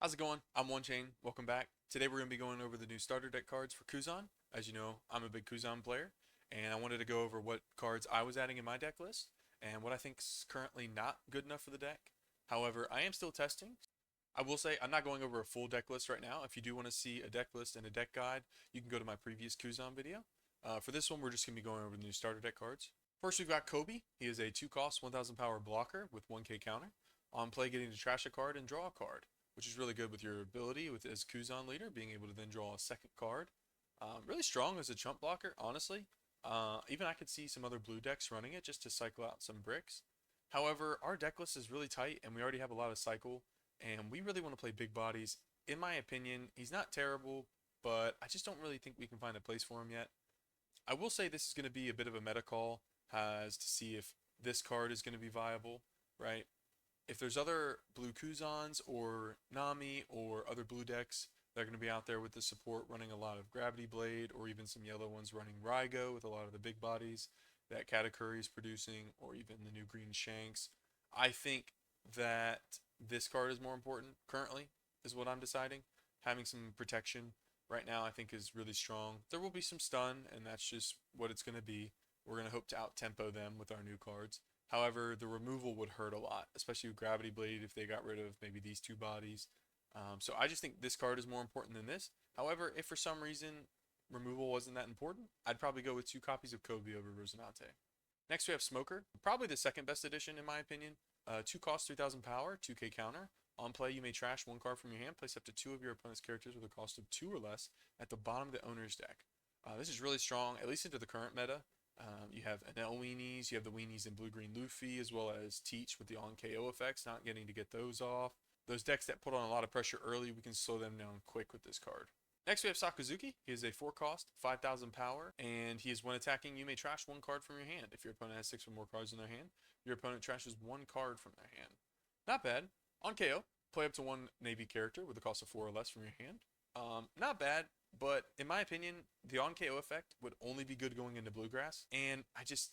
How's it going? I'm One Chain. Welcome back. Today we're going to be going over the new starter deck cards for Kuzan. As you know, I'm a big Kuzan player, and I wanted to go over what cards I was adding in my deck list and what I think is currently not good enough for the deck. However, I am still testing. I will say I'm not going over a full deck list right now. If you do want to see a deck list and a deck guide, you can go to my previous Kuzan video. For this one, we're just going to be going over the new starter deck cards. First, we've got Koby. He is a 2-cost, 1000 power blocker with 1k counter. On play, getting to trash a card and draw a card, which is really good with your ability with as Kuzan leader, being able to then draw a second card. Really strong as a chump blocker, honestly. Even I could see some other blue decks running it just to cycle out some bricks. However, our deck list is really tight, and we already have a lot of cycle, and we really want to play big bodies. In my opinion, he's not terrible, but I just don't really think we can find a place for him yet. I will say this is going to be a bit of a meta call as to see if this card is going to be viable, right? If there's other blue Kuzans or Nami or other blue decks that are going to be out there with the support running a lot of Gravity Blade, or even some yellow ones running Rygo with a lot of the big bodies that Katakuri is producing, or even the new green Shanks, I think that this card is more important currently, is what I'm deciding. Having some protection right now I think is really strong. There will be some stun, and that's just what it's going to be. We're going to hope to out-tempo them with our new cards. However, the removal would hurt a lot, especially with Gravity Blade if they got rid of maybe these two bodies. So I just think this card is more important than this. However, if for some reason removal wasn't that important, I'd probably go with 2 copies of Koby over Rosinante. Next we have Smoker, probably the second best addition in my opinion. 2 cost, 3000 power, 2k counter. On play, you may trash 1 card from your hand, place up to 2 of your opponent's characters with a cost of 2 or less at the bottom of the owner's deck. This is really strong, at least into the current meta. You have Enel weenies, you have the weenies in blue-green Luffy, as well as Teach with the on-KO effects, not getting to get those off. Those decks that put on a lot of pressure early, we can slow them down quick with this card. Next we have Sakazuki. He is a 4-cost, 5000 power, and he is when attacking, you may trash 1 card from your hand. If your opponent has 6 or more cards in their hand, your opponent trashes 1 card from their hand. Not bad. On KO, play up to 1 Navy character with a cost of 4 or less from your hand. Not bad, but in my opinion, the on KO effect would only be good going into Bluegrass, and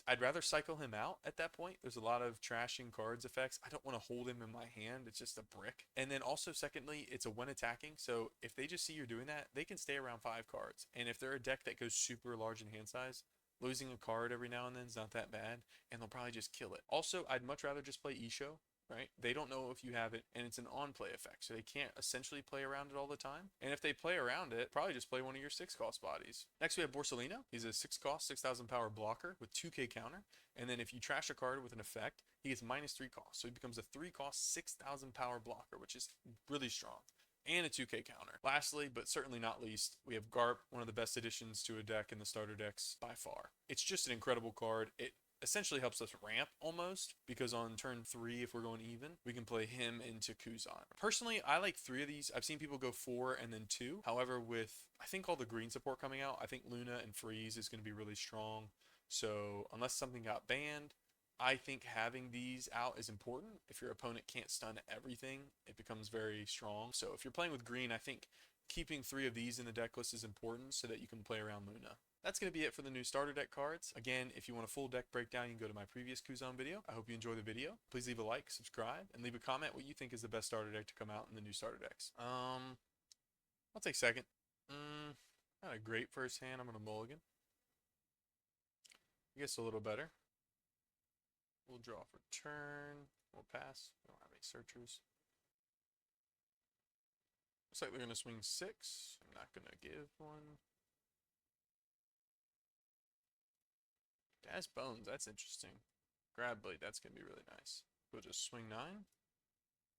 I'd rather cycle him out at that point. There's a lot of trashing cards effects. I don't want to hold him in my hand. It's just a brick. And then also, secondly, it's a when attacking, so if they just see you're doing that, they can stay around 5 cards. And if they're a deck that goes super large in hand size, losing a card every now and then is not that bad, and they'll probably just kill it. Also, I'd much rather just play Isho, right? They don't know if you have it, and it's an on-play effect, so they can't essentially play around it all the time. And if they play around it, probably just play one of your 6-cost bodies. Next, we have Borsalino. He's a 6-cost, 6000 power blocker with 2k counter. And then if you trash a card with an effect, he gets minus 3 cost. So he becomes a 3-cost, 6000 power blocker, which is really strong. And a 2k counter. Lastly, but certainly not least, we have Garp, one of the best additions to a deck in the starter decks by far. It's just an incredible card. It essentially helps us ramp almost, because on turn 3, if we're going even, we can play him into Kuzan. Personally, I like 3 of these. I've seen people go 4 and then 2. However, with I think all the green support coming out, I think Luna and Freeze is going to be really strong. So unless something got banned, I think having these out is important. If your opponent can't stun everything, it becomes very strong. So if you're playing with green, I think keeping 3 of these in the deck list is important so that you can play around Luna. That's going to be it for the new starter deck cards. Again, if you want a full deck breakdown, you can go to my previous Kuzan video. I hope you enjoy the video. Please leave a like, subscribe, and leave a comment what you think is the best starter deck to come out in the new starter decks. I'll take second. Not a great first hand. I'm going to mulligan. I guess a little better. We'll draw for turn. We'll pass. We don't have any searchers. Looks like they're going to swing 6. I'm not going to give one. Dash Bones, that's interesting. Grab Blade, that's going to be really nice. We'll just swing 9,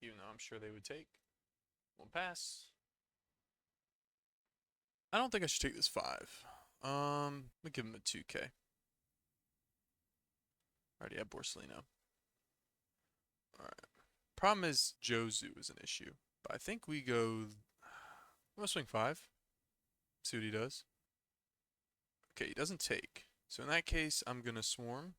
even though I'm sure they would take. We'll pass. I don't think I should take this 5. Let me give him a 2k. Already have Borsalino. Alright. Problem is, Jozu is an issue. But I think we go... I'm going to swing 5. See what he does. Okay, he doesn't take. So in that case, I'm going to swarm.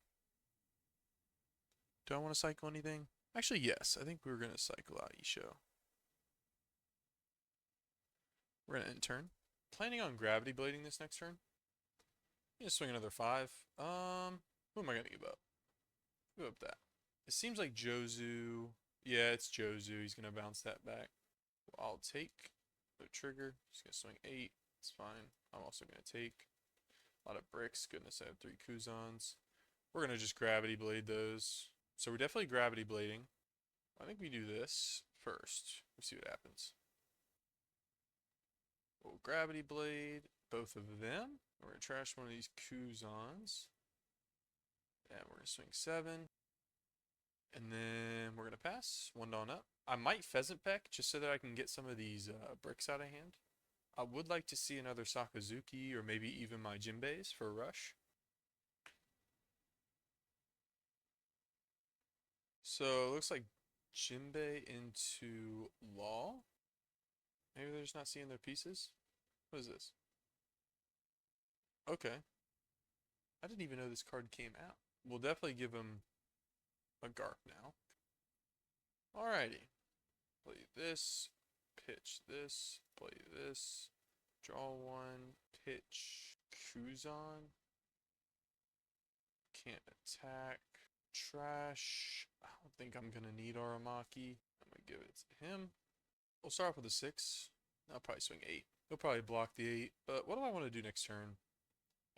Do I want to cycle anything? Actually, yes. I think we're going to cycle out Isho. We're going to end turn. Planning on gravity blading this next turn. I'm going to swing another 5. Who am I going to give up? Give up that. It seems like Jozu. Yeah, it's Jozu. He's going to bounce that back. I'll take the trigger. Just gonna swing 8. It's fine. I'm also gonna take a lot of bricks. Goodness, I have 3 Kuzans. We're gonna just gravity blade those. So we're definitely gravity blading. I think we do this first. Let's see what happens. We'll gravity blade both of them. We're gonna trash one of these Kuzans. And we're gonna swing 7. And then we're gonna pass. 1 down up. I might pheasant peck just so that I can get some of these bricks out of hand. I would like to see another Sakazuki or maybe even my Jinbeis for a rush. So it looks like Jinbei into Law. Maybe they're just not seeing their pieces. What is this? Okay. I didn't even know this card came out. We'll definitely give him a Garp now. Alrighty. Play this. Pitch this. Play this. Draw 1. Pitch. Kuzan. Can't attack. Trash. I don't think I'm gonna need Aramaki. I'm gonna give it to him. We'll start off with a 6. I'll probably swing 8. He'll probably block the 8. But what do I want to do next turn?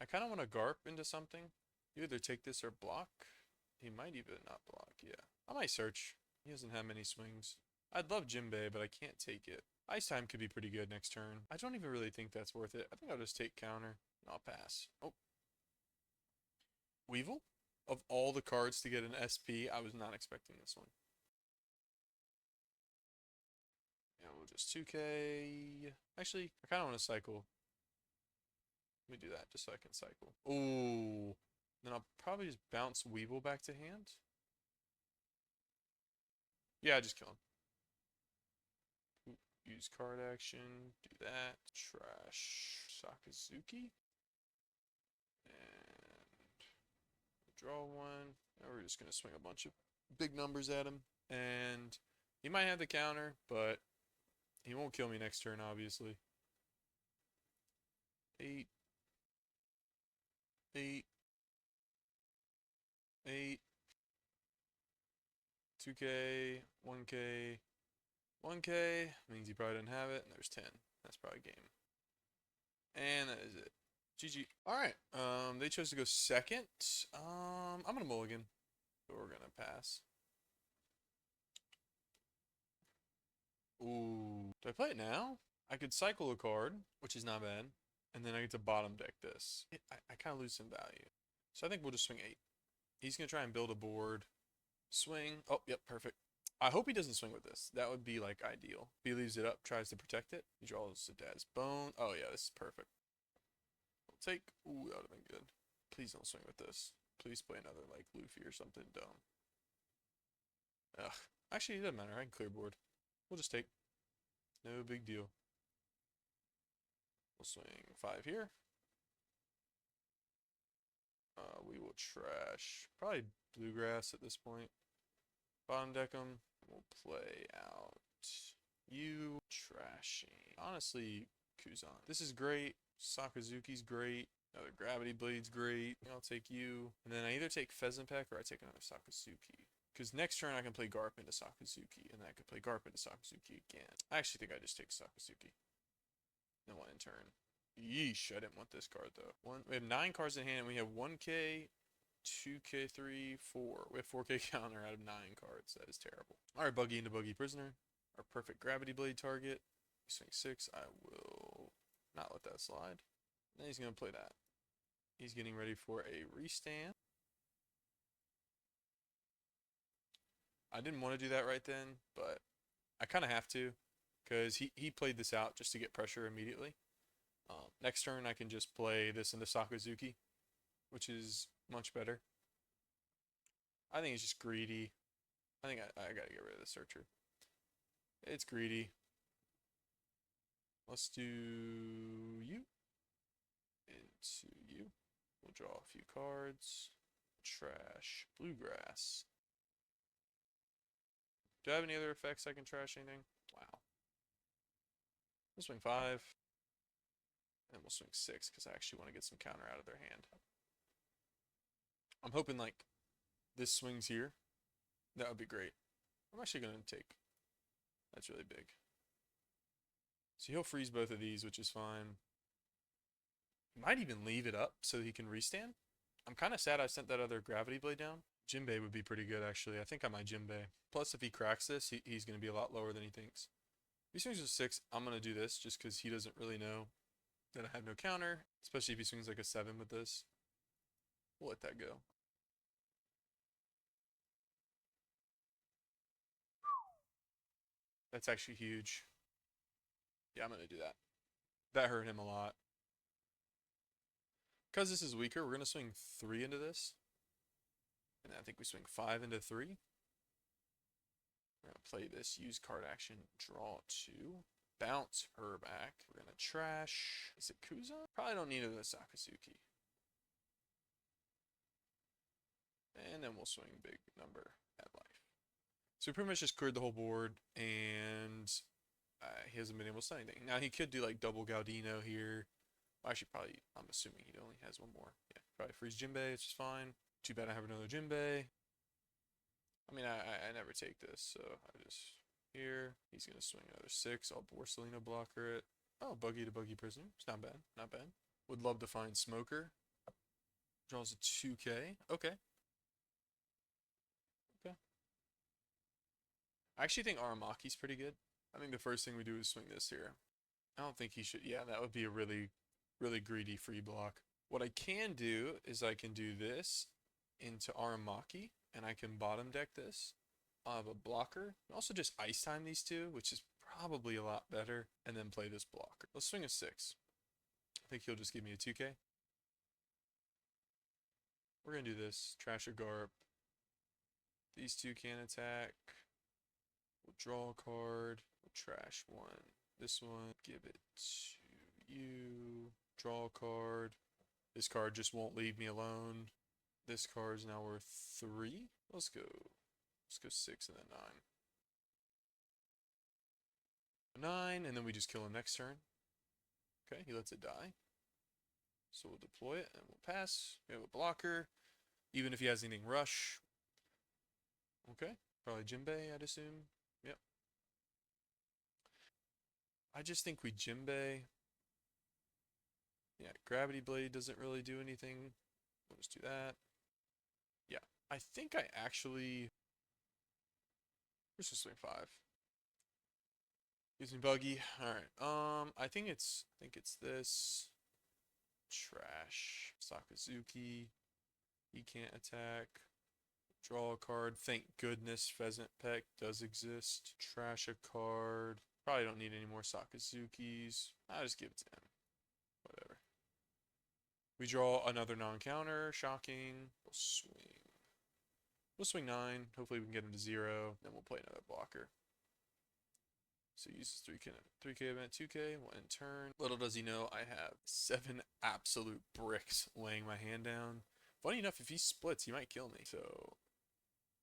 I kind of want to Garp into something. You either take this or block. He might even not block. Yeah. I might search. He doesn't have many swings. I'd love Jinbei, but I can't take it. Ice Time could be pretty good next turn. I don't even really think that's worth it. I think I'll just take counter and I'll pass. Oh. Weevil? Of all the cards to get an SP, I was not expecting this one. And we'll just 2K. Actually, I kind of want to cycle. Let me do that just so I can cycle. Ooh. Then I'll probably just bounce Weevil back to hand. Yeah, just kill him. Use card action. Do that. Trash Sakazuki. And draw 1. Now we're just going to swing a bunch of big numbers at him. And he might have the counter, but he won't kill me next turn, obviously. 8. 8. 8. 2K. 1K. 1K. Means he probably didn't have it. And there's 10. That's probably game. And that is it. GG. Alright. They chose to go second. I'm gonna mulligan. So we're gonna pass. Ooh. Do I play it now? I could cycle a card, which is not bad. And then I get to bottom deck this. I kind of lose some value. So I think we'll just swing 8. He's going to try and build a board. Swing. Oh, yep, perfect. I hope he doesn't swing with this. That would be, like, ideal. If he leaves it up, tries to protect it. He draws a dad's bone. Oh, yeah, this is perfect. We'll take. Ooh, that would have been good. Please don't swing with this. Please play another, like, Luffy or something dumb. Ugh. Actually, it doesn't matter. I can clear board. We'll just take. No big deal. We'll swing 5 here. We will trash. Probably bluegrass at this point. Bottom deck them. We'll play out you. Trashing. Honestly, Kuzan. This is great. Sakazuki's great. Another gravity blade's great. I'll take you. And then I either take pheasant peck or I take another Sakazuki. Because next turn I can play Garp into Sakazuki. And then I can play Garp into Sakazuki again. I actually think I just take Sakazuki. Then one in turn. Yeesh, I didn't want this card though. We have 9 cards in hand and we have 1K, 2K, 3, 4. We have 4K counter out of 9 cards. That is terrible. Alright, Buggy into Buggy Prisoner. Our perfect gravity blade target. Swing 6. I will not let that slide. Then he's going to play that. He's getting ready for a restand. I didn't want to do that right then, but I kind of have to. Because he played this out just to get pressure immediately. Next turn, I can just play this into Sakazuki, which is much better. I think it's just greedy. I think I gotta get rid of the searcher. It's greedy. Let's do you. Into you. We'll draw a few cards. Trash. Bluegrass. Do I have any other effects I can trash anything? Wow. We'll swing 5. And we'll swing 6 because I actually want to get some counter out of their hand. I'm hoping like this swings here. That would be great. I'm actually going to take. That's really big. So he'll freeze both of these, which is fine. Might even leave it up so he can restand. I'm kind of sad I sent that other gravity blade down. Jinbei would be pretty good, actually. I think I might Jinbei. Plus, if he cracks this, he's going to be a lot lower than he thinks. If he swings with 6, I'm going to do this just because he doesn't really know that I have no counter, especially if he swings like a 7 with this. We'll let that go. That's actually huge. Yeah, I'm going to do that. That hurt him a lot. Because this is weaker, we're going to swing 3 into this. And I think we swing 5 into 3. We're going to play this, use card action, draw 2. Bounce her back. We're going to trash. Is it Kuzan? Probably don't need it with Sakazuki. And then we'll swing big number at life. So we pretty much just cleared the whole board, and he hasn't been able to say anything. Now he could do like double Gaudino here. Well, actually, probably, I'm assuming he only has one more. Yeah, probably freeze Jinbei, which is fine. Too bad I have another Jinbei. I mean, I never take this, so I just... Here, he's going to swing another 6. I'll Borsalino blocker it. Oh, buggy to buggy prisoner. It's not bad. Not bad. Would love to find Smoker. Draws a 2K. Okay. Okay. I actually think Aramaki's pretty good. I think the first thing we do is swing this here. I don't think he should. Yeah, that would be a really, really greedy free block. What I can do is I can do this into Aramaki, and I can bottom deck this. I'll have a blocker. Also just ice time these two, which is probably a lot better, and then play this blocker. Let's swing a 6. I think he'll just give me a 2K. We're going to do this. Trash a Garp. These two can attack. We'll draw a card. We'll trash one. This one. Give it to you. Draw a card. This card just won't leave me alone. This card is now worth 3. Let's go 6 and then 9. 9, and then we just kill him next turn. Okay, he lets it die. So we'll deploy it, and we'll pass. We have a blocker. Even if he has anything rush. Okay, probably Jinbei, I'd assume. Yep. I just think we Jinbei. Yeah, Gravity Blade doesn't really do anything. We'll just do that. Yeah, I think I actually... Let's just swing 5. Using buggy. Alright. I think it's this. Trash. Sakazuki. He can't attack. Draw a card. Thank goodness Pheasant Peck does exist. Trash a card. Probably don't need any more Sakazukis. I'll just give it to him. Whatever. We draw another non-counter. Shocking. We'll swing. We'll swing 9. Hopefully we can get him to 0. Then we'll play another blocker. So he uses 3K event, 2K, we'll end turn. Little does he know, I have 7 absolute bricks laying my hand down. Funny enough, if he splits, he might kill me. So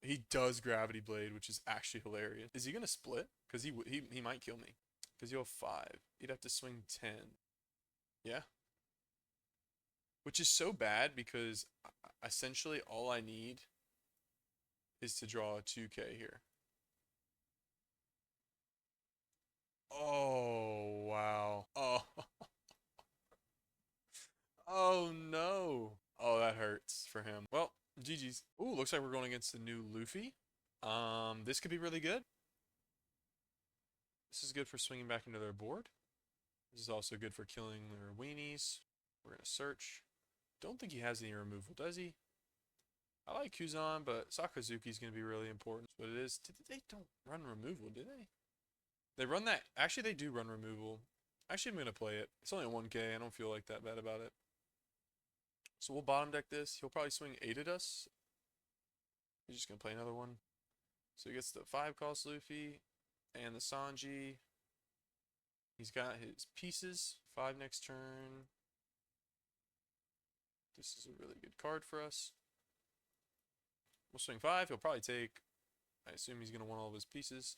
he does Gravity Blade, which is actually hilarious. Is he going to split? Because he might kill me. Because he'll have 5. He'd have to swing 10. Yeah. Which is so bad because essentially all I need is to draw a 2K here. Oh, wow. Oh. Oh, no. Oh, that hurts for him. Well, GG's. Ooh, looks like we're going against the new Luffy. This could be really good. This is good for swinging back into their board. This is also good for killing their weenies. We're going to search. Don't think he has any removal, does he? I like Kuzan, but Sakazuki's going to be really important. What it is. They don't run removal, do they? They run that. Actually, they do run removal. Actually, I'm going to play it. It's only a 1K. I don't feel like that bad about it. So we'll bottom deck this. He'll probably swing 8 at us. He's just going to play another one. So he gets the 5 cost Luffy and the Sanji. He's got his pieces. 5 next turn. This is a really good card for us. We'll swing 5. He'll probably take... I assume he's going to want all of his pieces.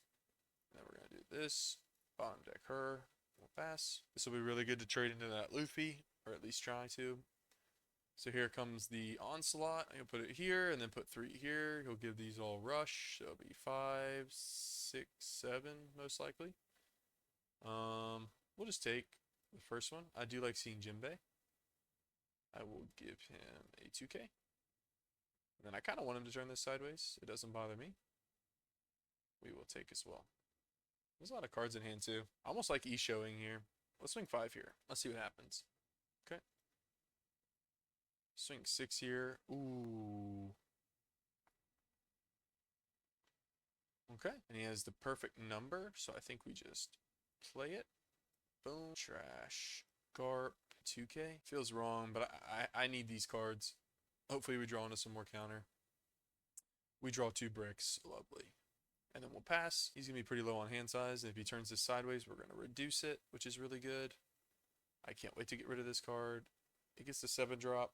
And then we're going to do this. Bottom deck her. We'll pass. This will be really good to trade into that Luffy. Or at least try to. So here comes the onslaught. He'll put it here and then put 3 here. He'll give these all rush. So it'll be 5, 6, 7 most likely. just take the first one. I do like seeing Jinbei. I will give him a 2K. And then I kind of want him to turn this sideways. It doesn't bother me. We will take as well. There's a lot of cards in hand too. I almost like E-showing here. Let's swing 5 here. Let's see what happens. Okay. Swing 6 here. Ooh. Okay. And he has the perfect number, so I think we just play it. Boom. Trash. Garp. 2K. Feels wrong, but I need these cards. Hopefully we draw into some more counter. We draw 2 bricks. Lovely. And then we'll pass. He's going to be pretty low on hand size. And if he turns this sideways, we're going to reduce it, which is really good. I can't wait to get rid of this card. It gets the 7-drop,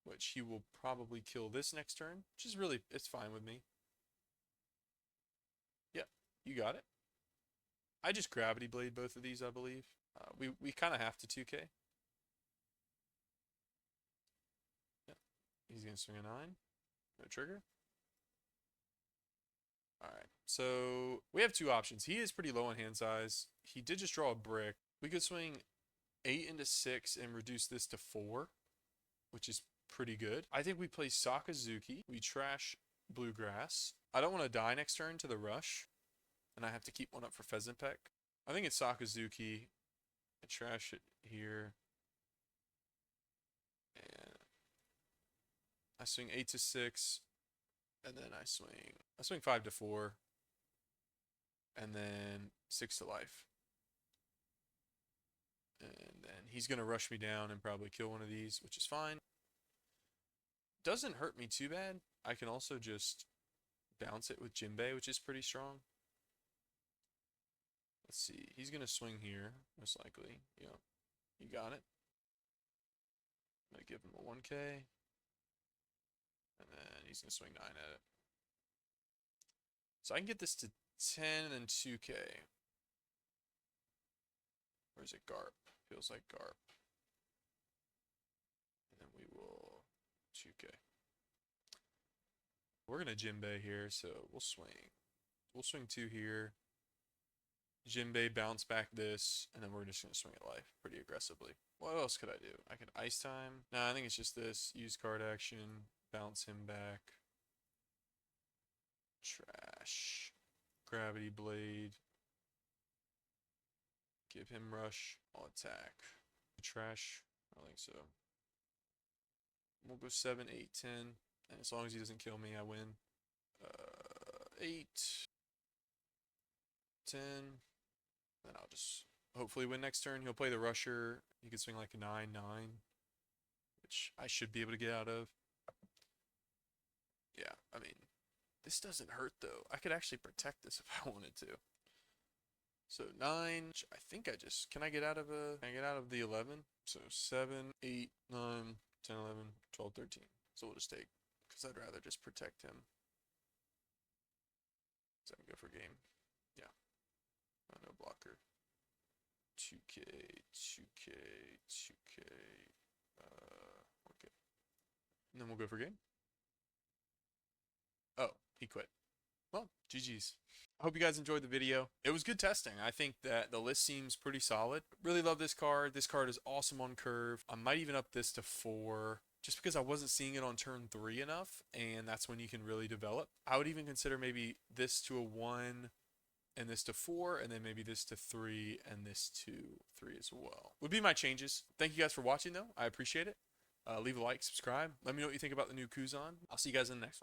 which he will probably kill this next turn, which is really, it's fine with me. Yep, you got it. I just Gravity Blade both of these, I believe. We kind of have to 2K. Yep. He's going to swing a 9. No trigger. Alright, so we have 2 options. He is pretty low on hand size. He did just draw a brick. We could swing 8 into 6 and reduce this to 4, which is pretty good. I think we play Sakazuki. We trash Bluegrass. I don't want to die next turn to the rush, and I have to keep one up for Pheasant Peck. I think it's Sakazuki. I trash it here. And I swing 8 to 6. And then I swing 5 to 4. And then 6 to life. And then he's going to rush me down and probably kill one of these, which is fine. Doesn't hurt me too bad. I can also just bounce it with Jinbei, which is pretty strong. Let's see. He's going to swing here, most likely. Yep. You got it. I'm going to give him a 1K. And then he's going to swing 9 at it. So I can get this to 10 and then 2K. Or is it Garp? Feels like Garp. And then we will 2K. We're going to Jinbei here, so we'll swing. We'll swing 2 here. Jinbei bounce back this, and then we're just going to swing at life pretty aggressively. What else could I do? I could Ice Time. Nah, I think it's just this. Use card action. Bounce him back. Trash. Gravity Blade. Give him rush. I'll attack. Trash. I don't think so. We'll go 7, 8, 10. And as long as he doesn't kill me, I win. 8. 10. Then I'll just hopefully win next turn. He'll play the rusher. He can swing like a 9, 9. Which I should be able to get out of. Yeah, I mean, this doesn't hurt though. I could actually protect this if I wanted to. So 9, I think I just, can I get out of the 11? So 7, 8, 9, 10, 11, 12, 13. So we'll just take, because I'd rather just protect him. So I can go for game. Yeah. No blocker. 2K, 2K, 2K. Okay. And then we'll go for game. Oh, he quit. Well, GG's. I hope you guys enjoyed the video. It was good testing. I think that the list seems pretty solid. Really love this card. This card is awesome on curve. I might even up this to 4 just because I wasn't seeing it on turn 3 enough, and that's when you can really develop. I would even consider maybe this to a 1 and this to 4, and then maybe this to 3 and this to 3 as well. Would be my changes. Thank you guys for watching though. I appreciate it. Leave a like, subscribe. Let me know what you think about the new Kuzan. I'll see you guys in the next one.